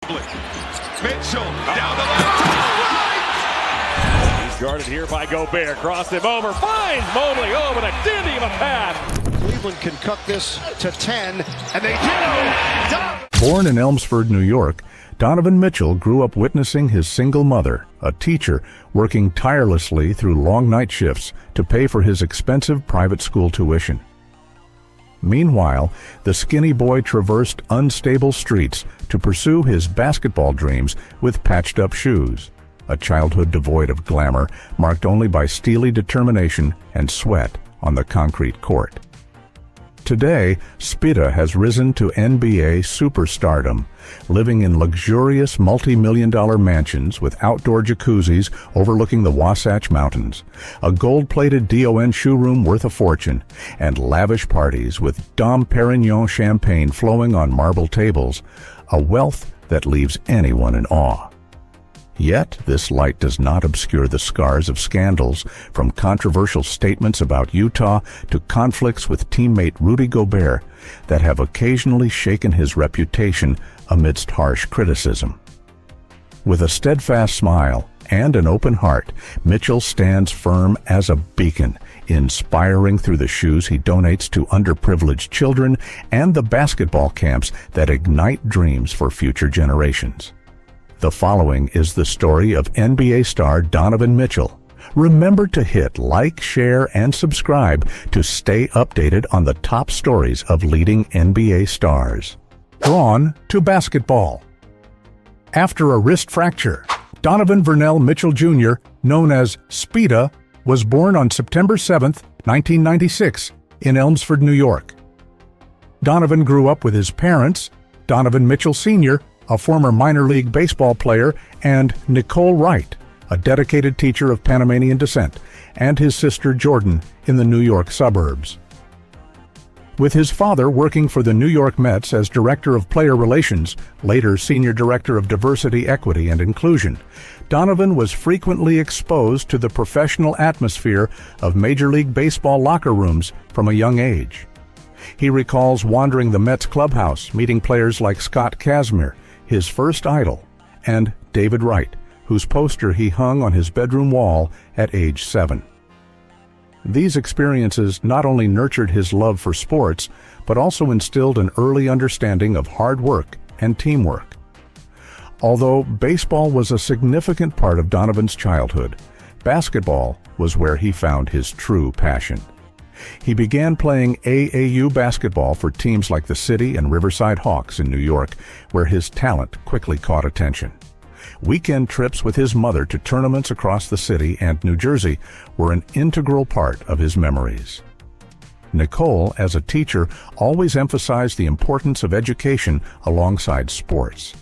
Mitchell down the left. He's guarded here by Gobert. Crossed him over. Finds Mobley. Oh, but a dandy of a pass. Cleveland can cut this to 10, and they do. Born in Elmsford, New York, Donovan Mitchell grew up witnessing his single mother, a teacher, working tirelessly through long night shifts to pay for his expensive private school tuition. Meanwhile, the skinny boy traversed unstable streets to pursue his basketball dreams with patched-up shoes, a childhood devoid of glamour, marked only by steely determination and sweat on the concrete court. Today, Spida has risen to NBA superstardom, living in luxurious multi-million-dollar mansions with outdoor jacuzzis overlooking the Wasatch Mountains, a gold-plated DON shoe room worth a fortune, and lavish parties with Dom Perignon champagne flowing on marble tables, a wealth that leaves anyone in awe. Yet, this light does not obscure the scars of scandals, from controversial statements about Utah to conflicts with teammate Rudy Gobert, that have occasionally shaken his reputation amidst harsh criticism. With a steadfast smile and an open heart, Mitchell stands firm as a beacon, inspiring through the shoes he donates to underprivileged children and the basketball camps that ignite dreams for future generations. The following is the story of NBA star Donovan Mitchell. Remember to hit like, share, and subscribe to stay updated on the top stories of leading NBA stars. Drawn to basketball. After a wrist fracture, Donovan Vernell Mitchell Jr., known as Spida, was born on September 7, 1996, in Elmsford, New York. Donovan grew up with his parents, Donovan Mitchell Sr., a former minor league baseball player, and Nicole Wright, a dedicated teacher of Panamanian descent, and his sister Jordan in the New York suburbs. With his father working for the New York Mets as Director of Player Relations, later Senior Director of Diversity, Equity, and Inclusion, Donovan was frequently exposed to the professional atmosphere of Major League Baseball locker rooms from a young age. He recalls wandering the Mets clubhouse, meeting players like Scott Kazmir, his first idol, and David Wright, whose poster he hung on his bedroom wall at age 7. These experiences not only nurtured his love for sports, but also instilled an early understanding of hard work and teamwork. Although baseball was a significant part of Donovan's childhood, basketball was where he found his true passion. He began playing AAU basketball for teams like the City and Riverside Hawks in New York, where his talent quickly caught attention. Weekend trips with his mother to tournaments across the city and New Jersey were an integral part of his memories. Nicole, as a teacher, always emphasized the importance of education alongside sports.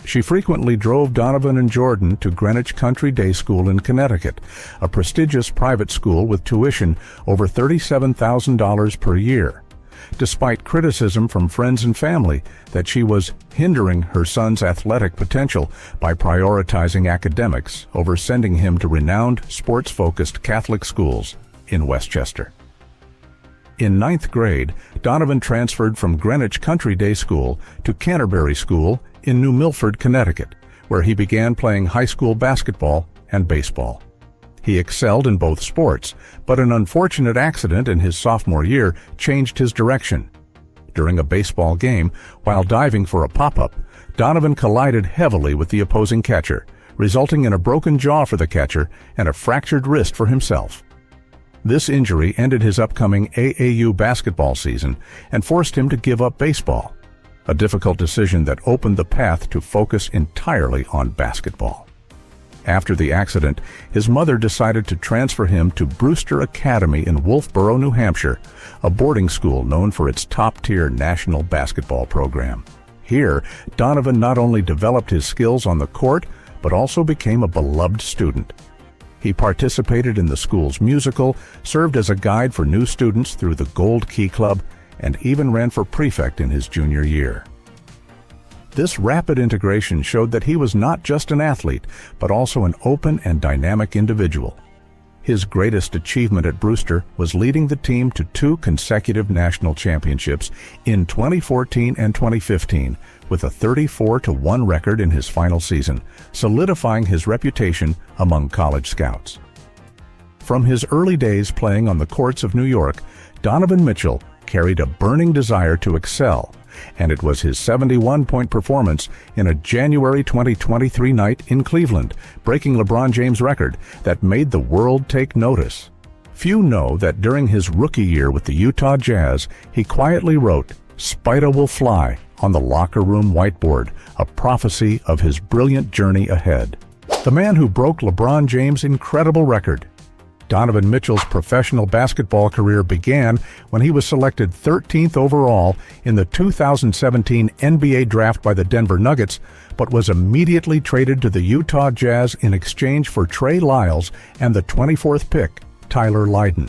She frequently drove Donovan and Jordan to Greenwich Country Day School in Connecticut, a prestigious private school with tuition over $37,000 per year, despite criticism from friends and family that she was hindering her son's athletic potential by prioritizing academics over sending him to renowned sports-focused Catholic schools in Westchester. In 9th grade, Donovan transferred from Greenwich Country Day School to Canterbury School in New Milford, Connecticut, where he began playing high school basketball and baseball. He excelled in both sports, but an unfortunate accident in his sophomore year changed his direction. During a baseball game, while diving for a pop-up, Donovan collided heavily with the opposing catcher, resulting in a broken jaw for the catcher and a fractured wrist for himself. This injury ended his upcoming AAU basketball season and forced him to give up baseball, a difficult decision that opened the path to focus entirely on basketball. After the accident, his mother decided to transfer him to Brewster Academy in Wolfboro, New Hampshire, a boarding school known for its top-tier national basketball program. Here, Donovan not only developed his skills on the court, but also became a beloved student. He participated in the school's musical, served as a guide for new students through the Gold Key Club, and even ran for prefect in his junior year. This rapid integration showed that he was not just an athlete, but also an open and dynamic individual. His greatest achievement at Brewster was leading the team to 2 consecutive national championships in 2014 and 2015, with a 34-1 record in his final season, solidifying his reputation among college scouts. From his early days playing on the courts of New York, Donovan Mitchell carried a burning desire to excel, and it was his 71-point performance in a January 2023 night in Cleveland, breaking LeBron James' record, that made the world take notice. Few know that during his rookie year with the Utah Jazz, he quietly wrote, "Spider will fly," on the locker room whiteboard, a prophecy of his brilliant journey ahead. The man who broke LeBron James' incredible record. Donovan Mitchell's professional basketball career began when he was selected 13th overall in the 2017 NBA draft by the Denver Nuggets, but was immediately traded to the Utah Jazz in exchange for Trey Lyles and the 24th pick, Tyler Lydon.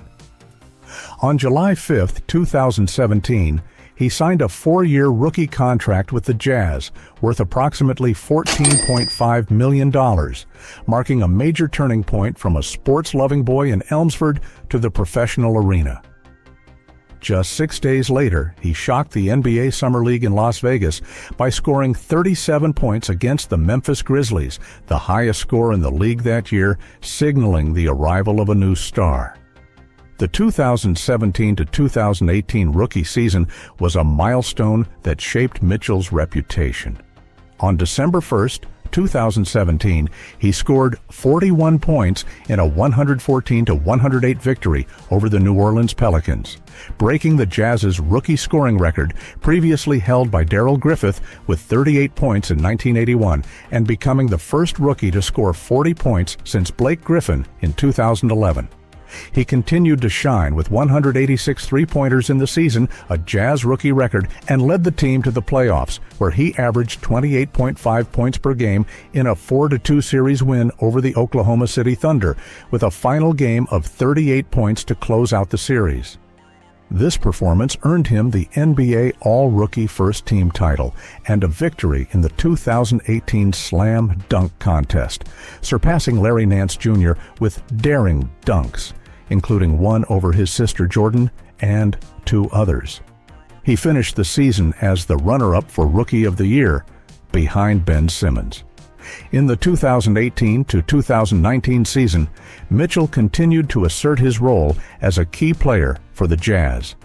On July 5, 2017, he signed a 4-year rookie contract with the Jazz, worth approximately $14.5 million, marking a major turning point from a sports-loving boy in Elmsford to the professional arena. Just 6 days later, he shocked the NBA Summer League in Las Vegas by scoring 37 points against the Memphis Grizzlies, the highest score in the league that year, signaling the arrival of a new star. The 2017 to 2018 rookie season was a milestone that shaped Mitchell's reputation. On December 1, 2017, he scored 41 points in a 114-108 victory over the New Orleans Pelicans, breaking the Jazz's rookie scoring record previously held by Darrell Griffith with 38 points in 1981, and becoming the first rookie to score 40 points since Blake Griffin in 2011. He continued to shine with 186 three-pointers in the season, a Jazz rookie record, and led the team to the playoffs, where he averaged 28.5 points per game in a 4-2 series win over the Oklahoma City Thunder, with a final game of 38 points to close out the series. This performance earned him the NBA All-Rookie First Team title and a victory in the 2018 Slam Dunk Contest, surpassing Larry Nance Jr. with daring dunks, including one over his sister Jordan and 2 others. He finished the season as the runner-up for Rookie of the Year, behind Ben Simmons. In the 2018 to 2019 season, Mitchell continued to assert his role as a key player for the Jazz.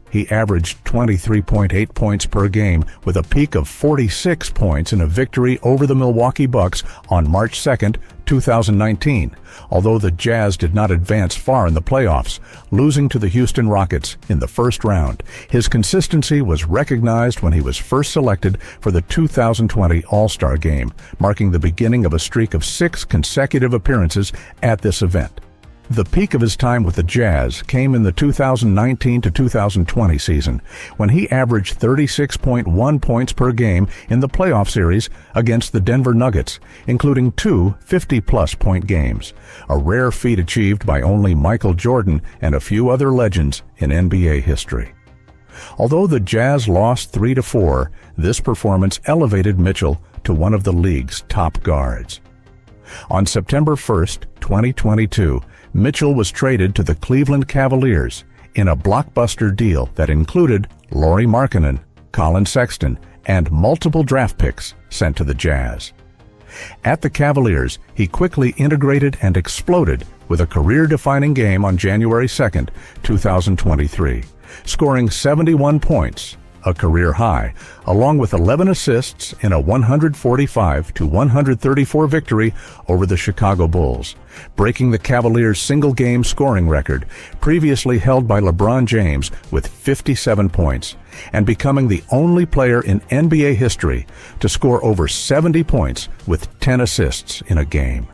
He averaged 23.8 points per game with a peak of 46 points in a victory over the Milwaukee Bucks on March 2, 2019, although the Jazz did not advance far in the playoffs, losing to the Houston Rockets in the first round. His consistency was recognized when he was first selected for the 2020 All-Star Game, marking the beginning of a streak of 6 consecutive appearances at this event. The peak of his time with the Jazz came in the 2019 to 2020 season, when he averaged 36.1 points per game in the playoff series against the Denver Nuggets, including 2 50-plus point games, a rare feat achieved by only Michael Jordan and a few other legends in NBA history. Although the Jazz lost 3-4, this performance elevated Mitchell to one of the league's top guards. On September 1, 2022, Mitchell was traded to the Cleveland Cavaliers in a blockbuster deal that included Lauri Markkanen, Colin Sexton, and multiple draft picks sent to the Jazz. At the Cavaliers, he quickly integrated and exploded with a career-defining game on January 2, 2023, scoring 71 points, a career high, along with 11 assists in a 145-134 victory over the Chicago Bulls, breaking the Cavaliers' single-game scoring record previously held by LeBron James with 57 points, and becoming the only player in NBA history to score over 70 points with 10 assists in a game.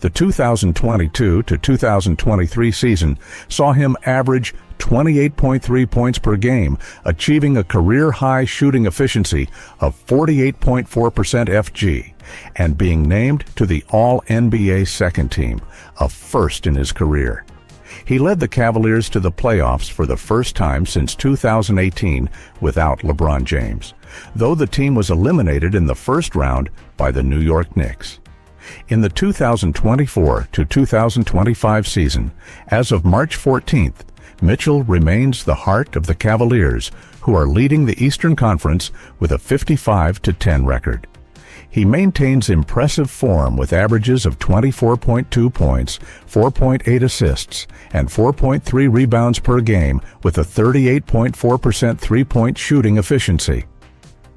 The 2022 to 2023 season saw him average 28.3 points per game, achieving a career-high shooting efficiency of 48.4% FG, and being named to the All-NBA second team, a first in his career. He led the Cavaliers to the playoffs for the first time since 2018 without LeBron James, though the team was eliminated in the first round by the New York Knicks. In the 2024 to 2025 season, as of March 14th, Mitchell remains the heart of the Cavaliers, who are leading the Eastern Conference with a 55-10 record. He maintains impressive form with averages of 24.2 points, 4.8 assists, and 4.3 rebounds per game with a 38.4% three-point shooting efficiency.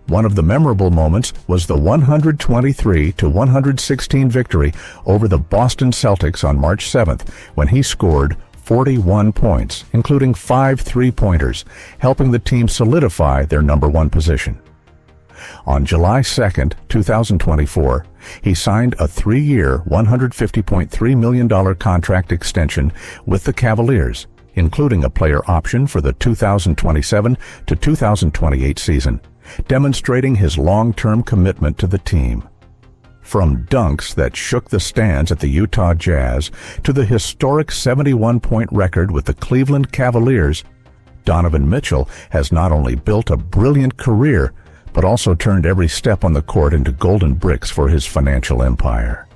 One of the memorable moments was the 123-116 victory over the Boston Celtics on March 7th, when he scored 41 points, including 5 three-pointers, helping the team solidify their number one position. On July 2, 2024, he signed a 3-year, $150.3 million contract extension with the Cavaliers, including a player option for the 2027 to 2028 season, demonstrating his long-term commitment to the team. From dunks that shook the stands at the Utah Jazz to the historic 71-point record with the Cleveland Cavaliers, Donovan Mitchell has not only built a brilliant career, but also turned every step on the court into golden bricks for his financial empire.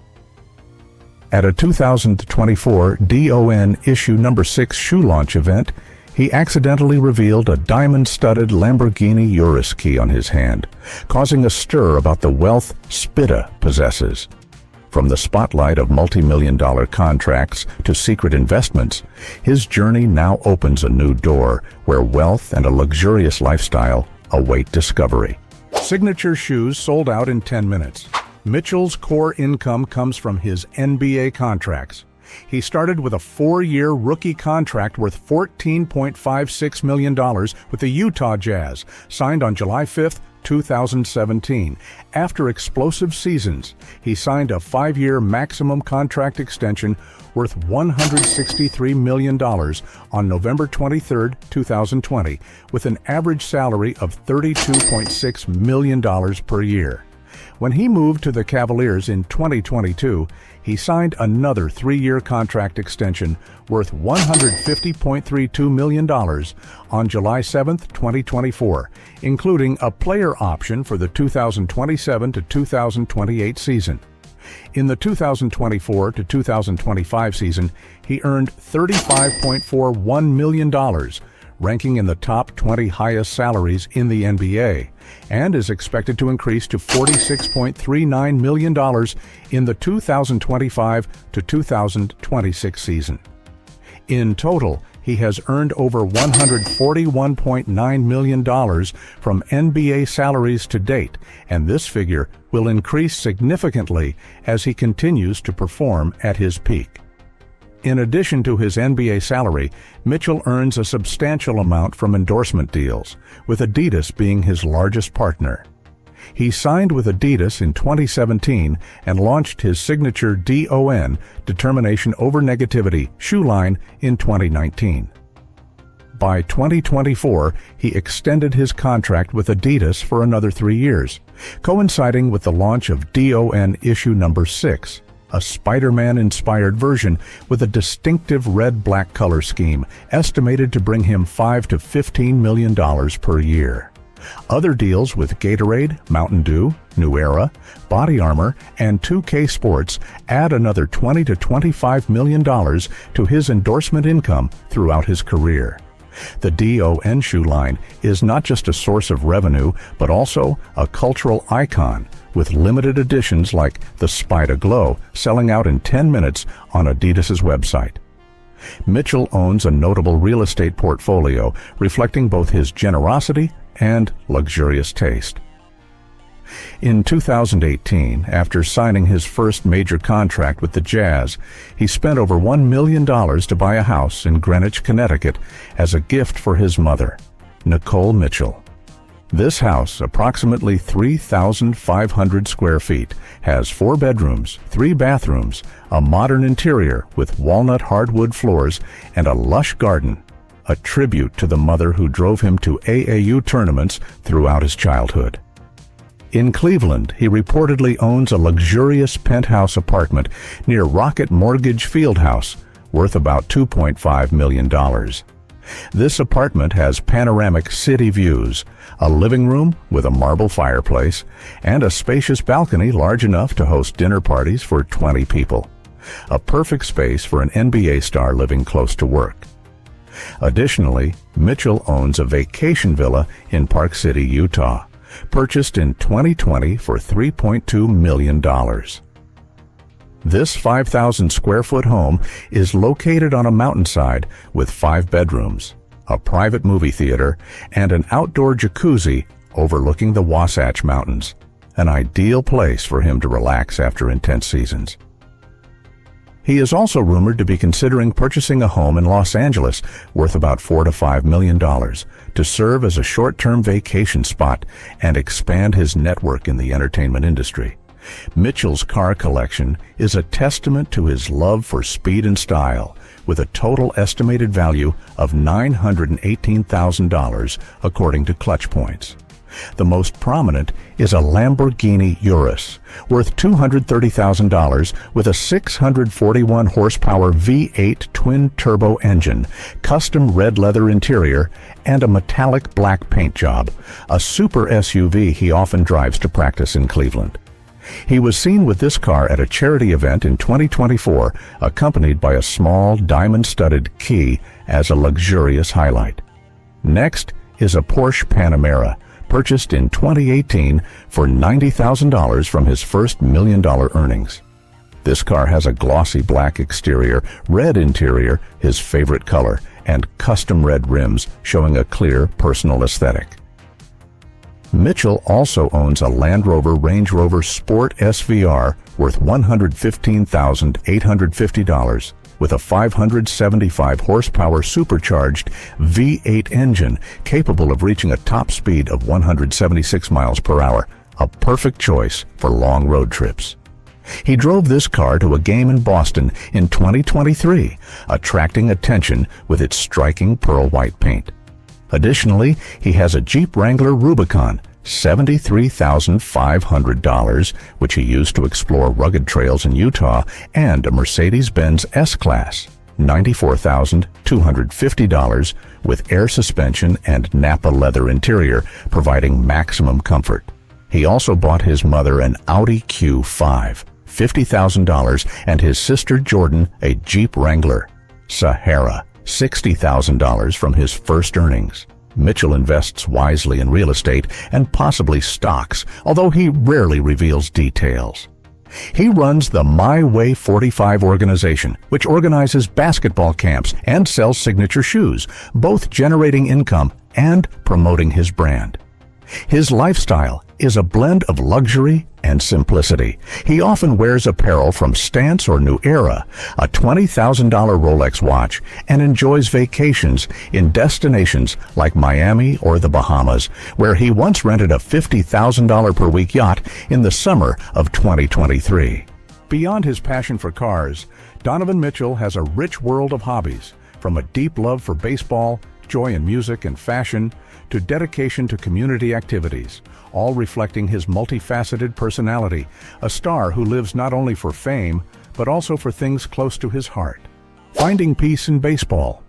At a 2024 DON issue number 6 shoe launch event, he accidentally revealed a diamond-studded Lamborghini Urus key on his hand, causing a stir about the wealth Spitta possesses. From the spotlight of multi-million-dollar contracts to secret investments, his journey now opens a new door where wealth and a luxurious lifestyle await discovery. Signature shoes sold out in 10 minutes. Mitchell's core income comes from his NBA contracts. He started with a 4-year rookie contract worth $14.56 million with the Utah Jazz, signed on July 5, 2017. After explosive seasons, he signed a 5-year maximum contract extension worth $163 million on November 23, 2020, with an average salary of $32.6 million per year. When he moved to the Cavaliers in 2022, he signed another 3-year contract extension worth $150.32 million on July 7, 2024, including a player option for the 2027 to 2028 season. In the 2024 to 2025 season, he earned $35.41 million, ranking in the top 20 highest salaries in the NBA, and is expected to increase to $46.39 million in the 2025 to 2026 season. In total, he has earned over $141.9 million from NBA salaries to date, and this figure will increase significantly as he continues to perform at his peak. In addition to his NBA salary, Mitchell earns a substantial amount from endorsement deals, with Adidas being his largest partner. He signed with Adidas in 2017 and launched his signature DON, Determination Over Negativity, shoe line in 2019. By 2024, he extended his contract with Adidas for another 3 years, coinciding with the launch of DON issue number 6, a Spider-Man-inspired version with a distinctive red-black color scheme, estimated to bring him $5 to $15 million per year. Other deals with Gatorade, Mountain Dew, New Era, Body Armor, and 2K Sports add another $20 to $25 million to his endorsement income throughout his career. The DON shoe line is not just a source of revenue, but also a cultural icon, with limited editions like the Spider Glow selling out in 10 minutes on Adidas's website. Mitchell owns a notable real estate portfolio reflecting both his generosity and luxurious taste. In 2018, after signing his first major contract with the Jazz, he spent over $1 million to buy a house in Greenwich, Connecticut, as a gift for his mother, Nicole Mitchell. This house, approximately 3,500 square feet, has 4 bedrooms, 3 bathrooms, a modern interior with walnut hardwood floors, and a lush garden, a tribute to the mother who drove him to AAU tournaments throughout his childhood. In Cleveland, he reportedly owns a luxurious penthouse apartment near Rocket Mortgage Fieldhouse, worth about $2.5 million. This apartment has panoramic city views, a living room with a marble fireplace, and a spacious balcony large enough to host dinner parties for 20 people. A perfect space for an NBA star living close to work. Additionally, Mitchell owns a vacation villa in Park City, Utah, purchased in 2020 for $3.2 million. This 5,000 square foot home is located on a mountainside with 5 bedrooms, a private movie theater, and an outdoor jacuzzi overlooking the Wasatch Mountains, an ideal place for him to relax after intense seasons. He is also rumored to be considering purchasing a home in Los Angeles worth about $4 to $5 million to serve as a short-term vacation spot and expand his network in the entertainment industry. Mitchell's car collection is a testament to his love for speed and style, with a total estimated value of $918,000 according to Clutch Points. The most prominent is a Lamborghini Urus, worth $230,000 with a 641 horsepower V8 twin-turbo engine, custom red leather interior, and a metallic black paint job, a super SUV he often drives to practice in Cleveland. He was seen with this car at a charity event in 2024, accompanied by a small diamond-studded key as a luxurious highlight. Next is a Porsche Panamera, purchased in 2018 for $90,000 from his first $1 million earnings. This car has a glossy black exterior, red interior, his favorite color, and custom red rims showing a clear personal aesthetic. Mitchell also owns a Land Rover Range Rover Sport SVR worth $115,850 with a 575 horsepower supercharged V8 engine capable of reaching a top speed of 176 miles per hour, a perfect choice for long road trips. He drove this car to a game in Boston in 2023, attracting attention with its striking pearl white paint. Additionally, he has a Jeep Wrangler Rubicon, $73,500, which he used to explore rugged trails in Utah, and a Mercedes-Benz S-Class, $94,250, with air suspension and Napa leather interior, providing maximum comfort. He also bought his mother an Audi Q5, $50,000, and his sister Jordan a Jeep Wrangler Sahara, $60,000 from his first earnings. Mitchell invests wisely in real estate and possibly stocks, although he rarely reveals details. He runs the My Way 45 organization, which organizes basketball camps and sells signature shoes, both generating income and promoting his brand. His lifestyle is a blend of luxury and simplicity. He often wears apparel from Stance or New Era, a $20,000 Rolex watch, and enjoys vacations in destinations like Miami or the Bahamas, where he once rented a $50,000 per week yacht in the summer of 2023. Beyond his passion for cars, Donovan Mitchell has a rich world of hobbies, from a deep love for baseball, joy in music and fashion, to dedication to community activities, all reflecting his multifaceted personality, a star who lives not only for fame, but also for things close to his heart. Finding peace in baseball.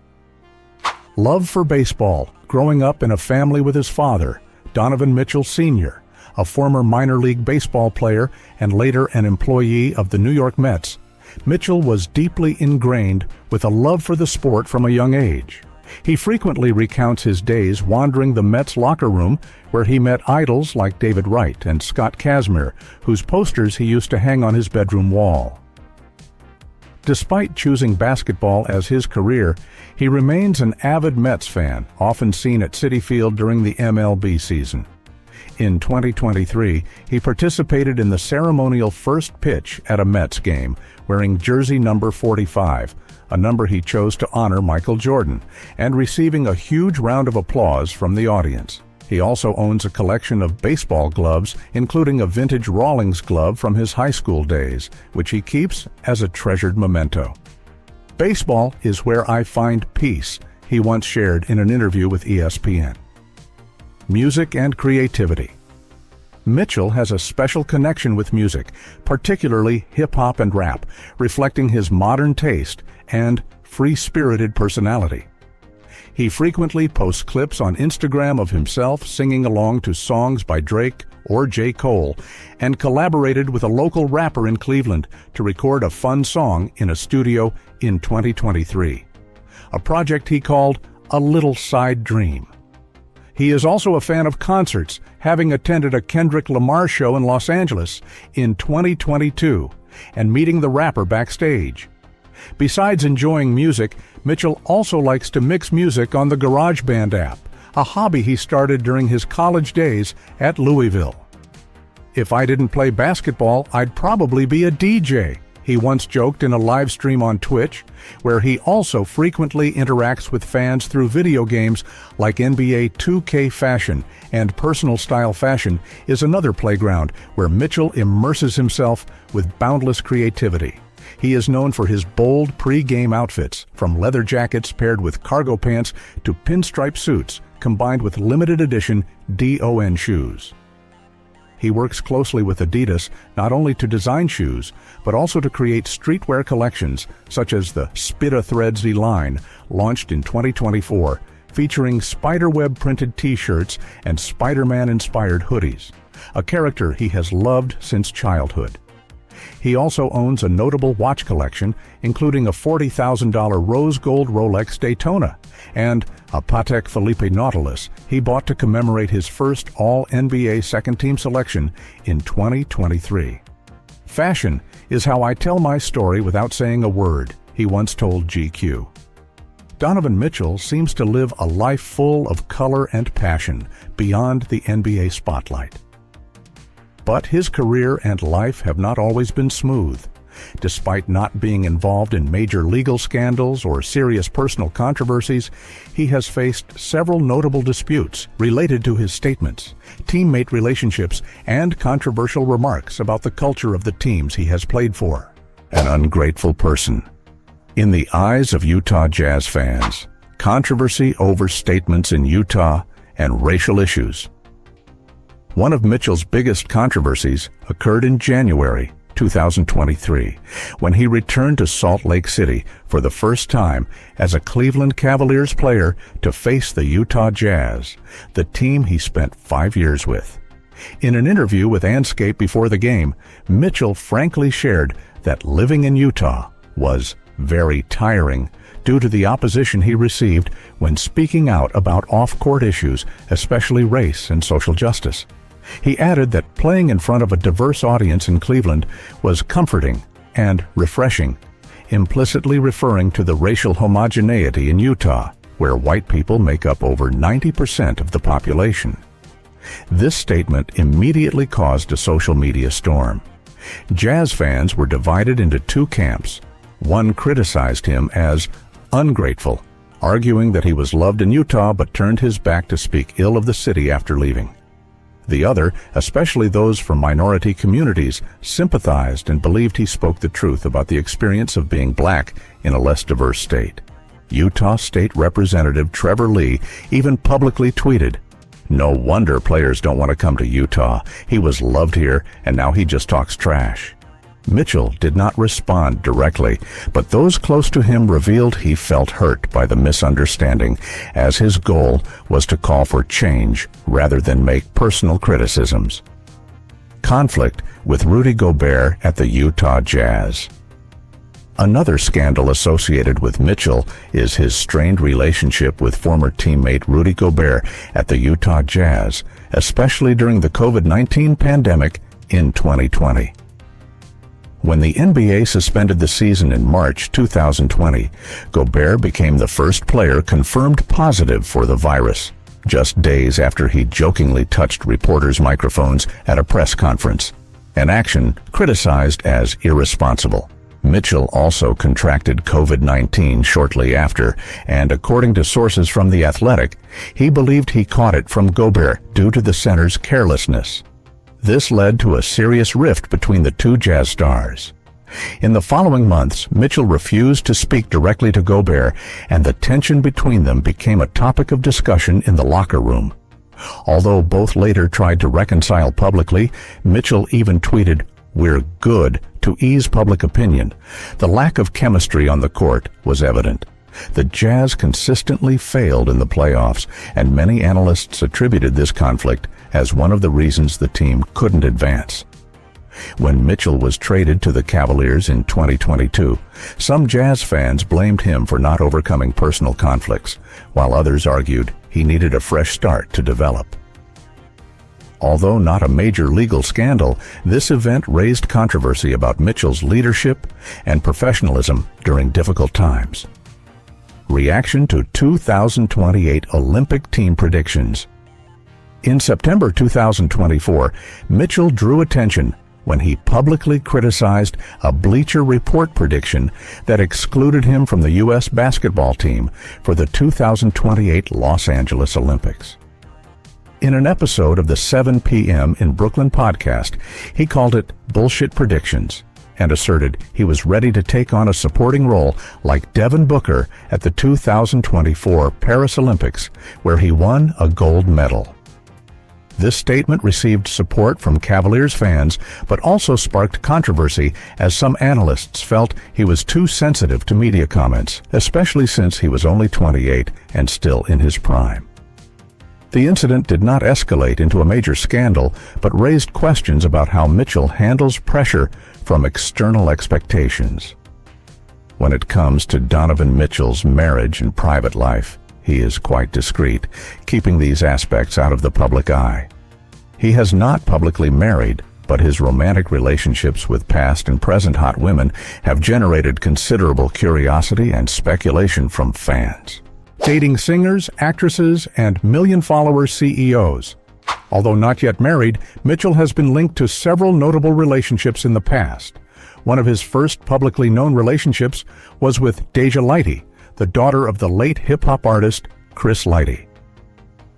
Love for baseball, growing up in a family with his father, Donovan Mitchell Sr., a former minor league baseball player and later an employee of the New York Mets. Mitchell was deeply ingrained with a love for the sport from a young age. He frequently recounts his days wandering the Mets locker room, where he met idols like David Wright and Scott Kazmir, whose posters he used to hang on his bedroom wall. Despite choosing basketball as his career, he remains an avid Mets fan, often seen at Citi Field during the MLB season. In 2023, he participated in the ceremonial first pitch at a Mets game, wearing jersey number 45, a number he chose to honor Michael Jordan, and receiving a huge round of applause from the audience. He also owns a collection of baseball gloves, including a vintage Rawlings glove from his high school days, which he keeps as a treasured memento. "Baseball is where I find peace," he once shared in an interview with ESPN. Music and creativity. Mitchell has a special connection with music, particularly hip-hop and rap, reflecting his modern taste and free-spirited personality. He frequently posts clips on Instagram of himself singing along to songs by Drake or J. Cole, and collaborated with a local rapper in Cleveland to record a fun song in a studio in 2023. A project he called A Little Side Dream. He is also a fan of concerts, having attended a Kendrick Lamar show in Los Angeles in 2022 and meeting the rapper backstage. Besides enjoying music, Mitchell also likes to mix music on the GarageBand app, a hobby he started during his college days at Louisville. "If I didn't play basketball, I'd probably be a DJ," he once joked in a live stream on Twitch, where he also frequently interacts with fans through video games like NBA 2K Fashion, and Personal Style Fashion is another playground where Mitchell immerses himself with boundless creativity. He is known for his bold pre-game outfits, from leather jackets paired with cargo pants to pinstripe suits combined with limited edition DON shoes. He works closely with Adidas not only to design shoes, but also to create streetwear collections such as the Spita Threadsy line, launched in 2024, featuring spiderweb printed t-shirts and Spider-Man-inspired hoodies, a character he has loved since childhood. He also owns a notable watch collection, including a $40,000 rose gold Rolex Daytona and a Patek Philippe Nautilus he bought to commemorate his first All-NBA second-team selection in 2023. "Fashion is how I tell my story without saying a word," he once told GQ. Donovan Mitchell seems to live a life full of color and passion beyond the NBA spotlight. But his career and life have not always been smooth. Despite not being involved in major legal scandals or serious personal controversies, he has faced several notable disputes related to his statements, teammate relationships, and controversial remarks about the culture of the teams he has played for. An ungrateful person. In the eyes of Utah Jazz fans, controversy over statements in Utah and racial issues. One of Mitchell's biggest controversies occurred in January 2023, when he returned to Salt Lake City for the first time as a Cleveland Cavaliers player to face the Utah Jazz, the team he spent 5 years with. In an interview with Anscape before the game, Mitchell frankly shared that living in Utah was very tiring due to the opposition he received when speaking out about off-court issues, especially race and social justice. He added that playing in front of a diverse audience in Cleveland was comforting and refreshing, implicitly referring to the racial homogeneity in Utah, where white people make up over 90% of the population. This statement immediately caused a social media storm. Jazz fans were divided into two camps. One criticized him as ungrateful, arguing that he was loved in Utah but turned his back to speak ill of the city after leaving. The other, especially those from minority communities, sympathized and believed he spoke the truth about the experience of being black in a less diverse state. Utah State Representative Trevor Lee even publicly tweeted, "No wonder players don't want to come to Utah. He was loved here, and now he just talks trash." Mitchell did not respond directly, but those close to him revealed he felt hurt by the misunderstanding, as his goal was to call for change rather than make personal criticisms. Conflict with Rudy Gobert at the Utah Jazz. Another scandal associated with Mitchell is his strained relationship with former teammate Rudy Gobert at the Utah Jazz, especially during the COVID-19 pandemic in 2020. When the NBA suspended the season in March 2020, Gobert became the first player confirmed positive for the virus, just days after he jokingly touched reporters' microphones at a press conference, an action criticized as irresponsible. Mitchell also contracted COVID-19 shortly after, and according to sources from The Athletic, he believed he caught it from Gobert due to the center's carelessness. This led to a serious rift between the two Jazz stars. In the following months, Mitchell refused to speak directly to Gobert, and the tension between them became a topic of discussion in the locker room. Although both later tried to reconcile publicly, Mitchell even tweeted, "We're good," to ease public opinion. The lack of chemistry on the court was evident. The Jazz consistently failed in the playoffs, and many analysts attributed this conflict as one of the reasons the team couldn't advance. When Mitchell was traded to the Cavaliers in 2022, some Jazz fans blamed him for not overcoming personal conflicts, while others argued he needed a fresh start to develop. Although not a major legal scandal, this event raised controversy about Mitchell's leadership and professionalism during difficult times. Reaction to 2028 Olympic team predictions. In September 2024, Mitchell drew attention when he publicly criticized a Bleacher Report prediction that excluded him from the U.S. basketball team for the 2028 Los Angeles Olympics. In an episode of the 7 p.m. in Brooklyn podcast, he called it bullshit predictions and asserted he was ready to take on a supporting role like Devin Booker at the 2024 Paris Olympics, where he won a gold medal. This statement received support from Cavaliers fans, but also sparked controversy as some analysts felt he was too sensitive to media comments, especially since he was only 28 and still in his prime. The incident did not escalate into a major scandal, but raised questions about how Mitchell handles pressure from external expectations. When it comes to Donovan Mitchell's marriage and private life, he is quite discreet, keeping these aspects out of the public eye. He has not publicly married, but his romantic relationships with past and present hot women have generated considerable curiosity and speculation from fans. Dating singers, actresses, and million-follower CEOs. Although not yet married, Mitchell has been linked to several notable relationships in the past. One of his first publicly known relationships was with Deja Lighty, the daughter of the late hip-hop artist Chris Lighty.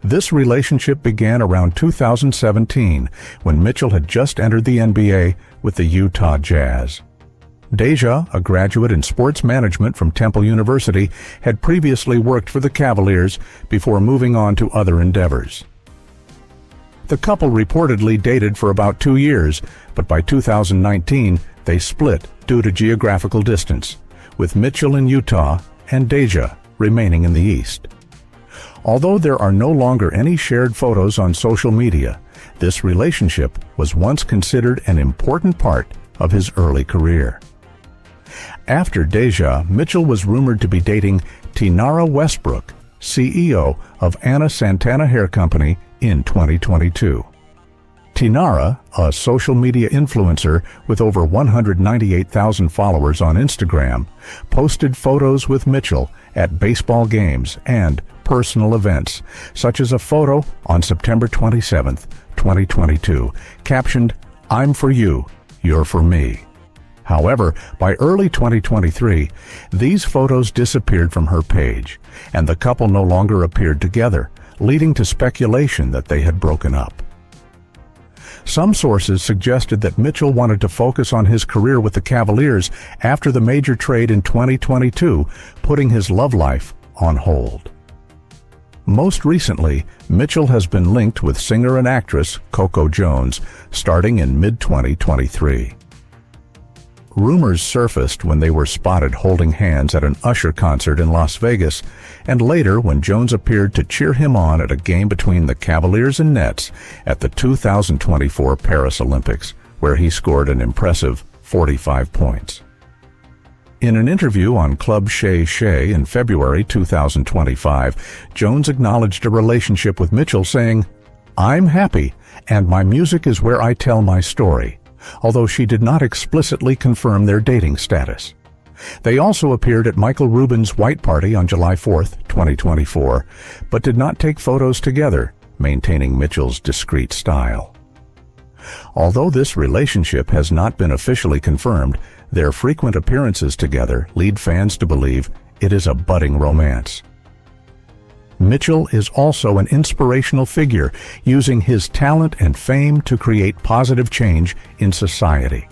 This relationship began around 2017, when Mitchell had just entered the NBA with the Utah Jazz. Deja, a graduate in sports management from Temple University, had previously worked for the Cavaliers before moving on to other endeavors. The couple reportedly dated for about 2 years, but by 2019, they split due to geographical distance, with Mitchell in Utah and Deja remaining in the East. Although there are no longer any shared photos on social media, this relationship was once considered an important part of his early career. After Deja, Mitchell was rumored to be dating Tinara Westbrook, CEO of Anna Santana Hair Company, in 2022. Tinara, a social media influencer with over 198,000 followers on Instagram, posted photos with Mitchell at baseball games and personal events, such as a photo on September 27, 2022, captioned, "I'm for you, you're for me." However, by early 2023, these photos disappeared from her page, and the couple no longer appeared together, leading to speculation that they had broken up. Some sources suggested that Mitchell wanted to focus on his career with the Cavaliers after the major trade in 2022, putting his love life on hold. Most recently, Mitchell has been linked with singer and actress Coco Jones, starting in mid-2023. Rumors surfaced when they were spotted holding hands at an Usher concert in Las Vegas, and later when Jones appeared to cheer him on at a game between the Cavaliers and Nets at the 2024 Paris Olympics, where he scored an impressive 45 points. In an interview on Club Shay Shay in February 2025, Jones acknowledged a relationship with Mitchell, saying, "I'm happy, and my music is where I tell my story," although she did not explicitly confirm their dating status. They also appeared at Michael Rubin's White Party on July 4, 2024, but did not take photos together, maintaining Mitchell's discreet style. Although this relationship has not been officially confirmed, their frequent appearances together lead fans to believe it is a budding romance. Mitchell is also an inspirational figure, using his talent and fame to create positive change in society.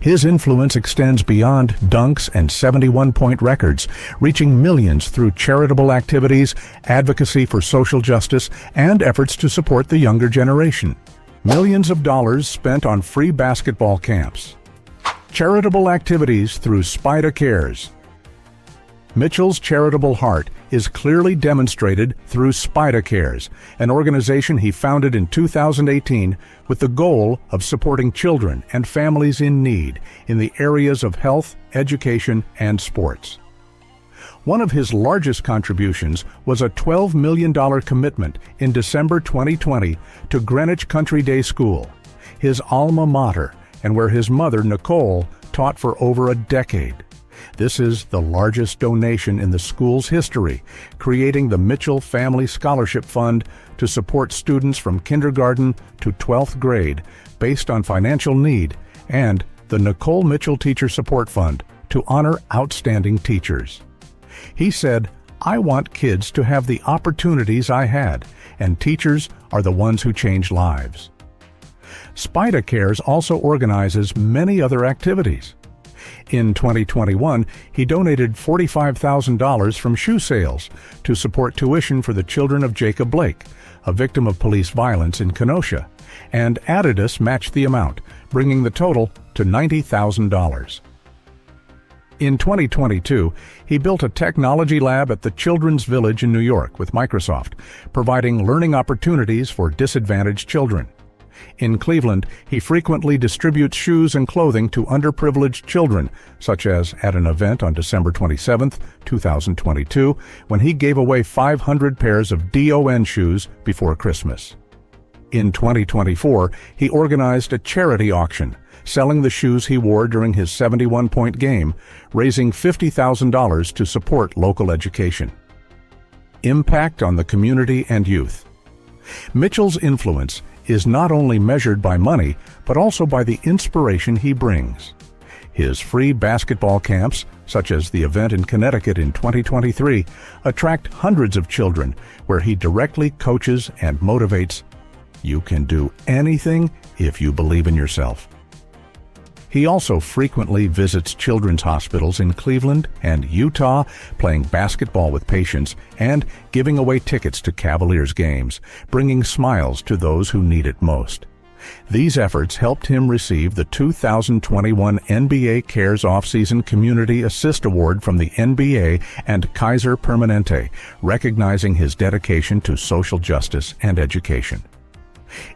His influence extends beyond dunks and 71-point records, reaching millions through charitable activities, advocacy for social justice, and efforts to support the younger generation. Millions of dollars spent on free basketball camps. Charitable activities through Spida Cares. Mitchell's charitable heart is clearly demonstrated through Spida Cares, an organization he founded in 2018 with the goal of supporting children and families in need in the areas of health, education, and sports. One of his largest contributions was a $12 million commitment in December 2020 to Greenwich Country Day School, his alma mater, and where his mother, Nicole, taught for over a decade. This is the largest donation in the school's history, creating the Mitchell Family Scholarship Fund to support students from kindergarten to 12th grade based on financial need, and the Nicole Mitchell Teacher Support Fund to honor outstanding teachers. He said, "I want kids to have the opportunities I had, and teachers are the ones who change lives." Spida Cares also organizes many other activities. In 2021, he donated $45,000 from shoe sales to support tuition for the children of Jacob Blake, a victim of police violence in Kenosha, and Adidas matched the amount, bringing the total to $90,000. In 2022, he built a technology lab at the Children's Village in New York with Microsoft, providing learning opportunities for disadvantaged children. In Cleveland, he frequently distributes shoes and clothing to underprivileged children, such as at an event on December 27, 2022, when he gave away 500 pairs of DON shoes before Christmas. In 2024, he organized a charity auction, selling the shoes he wore during his 71-point game, raising $50,000 to support local education. Impact on the community and youth. Mitchell's influence is not only measured by money, but also by the inspiration he brings. His free basketball camps, such as the event in Connecticut in 2023, attract hundreds of children where he directly coaches and motivates. You can do anything if you believe in yourself. He also frequently visits children's hospitals in Cleveland and Utah, playing basketball with patients and giving away tickets to Cavaliers games, bringing smiles to those who need it most. These efforts helped him receive the 2021 NBA Cares Offseason Community Assist Award from the NBA and Kaiser Permanente, recognizing his dedication to social justice and education.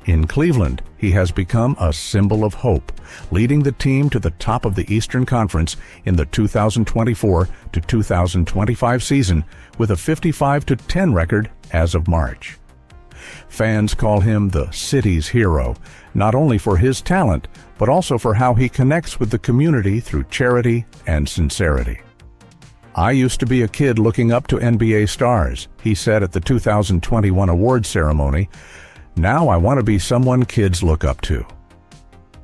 In Cleveland, he has become a symbol of hope, leading the team to the top of the Eastern Conference in the 2024 to 2025 season with a 55-10 record as of March. Fans call him the city's hero, not only for his talent, but also for how he connects with the community through charity and sincerity. "I used to be a kid looking up to NBA stars," he said at the 2021 awards ceremony. "Now I want to be someone kids look up to."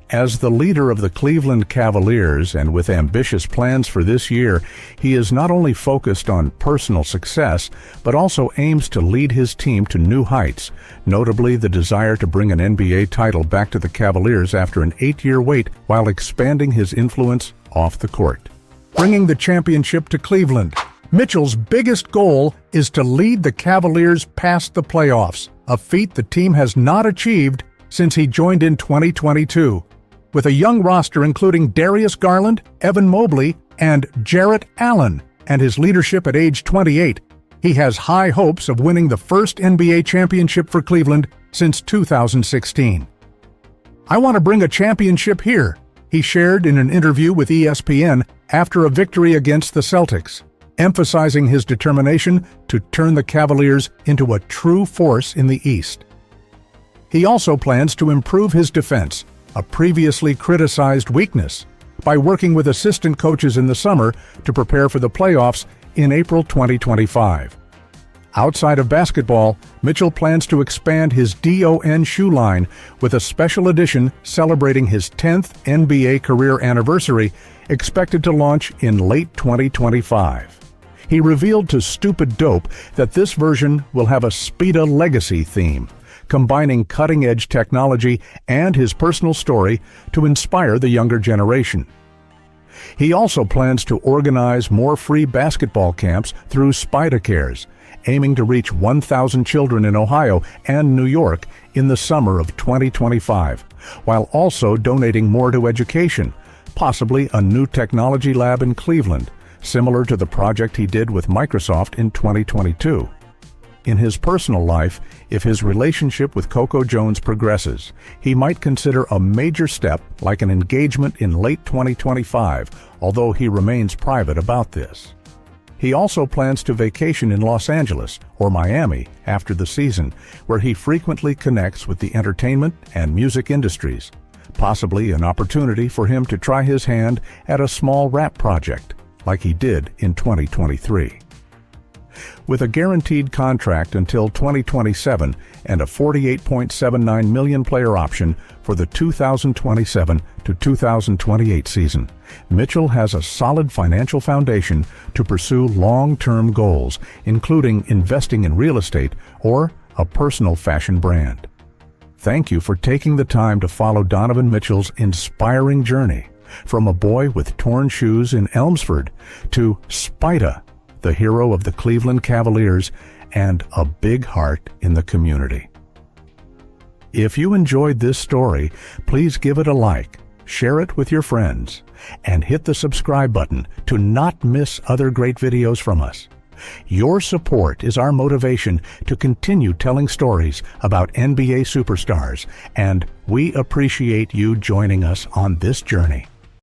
As the leader of the Cleveland Cavaliers and with ambitious plans for this year, he is not only focused on personal success, but also aims to lead his team to new heights, notably the desire to bring an NBA title back to the Cavaliers after an 8-year wait while expanding his influence off the court. Bringing the championship to Cleveland. Mitchell's biggest goal is to lead the Cavaliers past the playoffs, a feat the team has not achieved since he joined in 2022. With a young roster including Darius Garland, Evan Mobley, and Jarrett Allen, and his leadership at age 28, he has high hopes of winning the first NBA championship for Cleveland since 2016. "I want to bring a championship here," he shared in an interview with ESPN after a victory against the Celtics, emphasizing his determination to turn the Cavaliers into a true force in the East. He also plans to improve his defense, a previously criticized weakness, by working with assistant coaches in the summer to prepare for the playoffs in April 2025. Outside of basketball, Mitchell plans to expand his DON shoe line with a special edition celebrating his 10th NBA career anniversary, expected to launch in late 2025. He revealed to Stupid Dope that this version will have a Spida Legacy theme, combining cutting-edge technology and his personal story to inspire the younger generation. He also plans to organize more free basketball camps through Spida Cares, aiming to reach 1,000 children in Ohio and New York in the summer of 2025, while also donating more to education, possibly a new technology lab in Cleveland, similar to the project he did with Microsoft in 2022. In his personal life, if his relationship with Coco Jones progresses, he might consider a major step like an engagement in late 2025, although he remains private about this. He also plans to vacation in Los Angeles or Miami after the season, where he frequently connects with the entertainment and music industries, possibly an opportunity for him to try his hand at a small rap project, like he did in 2023. With a guaranteed contract until 2027 and a $48.79 million player option for the 2027 to 2028 season, Mitchell has a solid financial foundation to pursue long-term goals, including investing in real estate or a personal fashion brand. Thank you for taking the time to follow Donovan Mitchell's inspiring journey, from a boy with torn shoes in Elmsford to Spida, the hero of the Cleveland Cavaliers, and a big heart in the community. If you enjoyed this story, please give it a like, share it with your friends, and hit the subscribe button to not miss other great videos from us. Your support is our motivation to continue telling stories about NBA superstars, and we appreciate you joining us on this journey.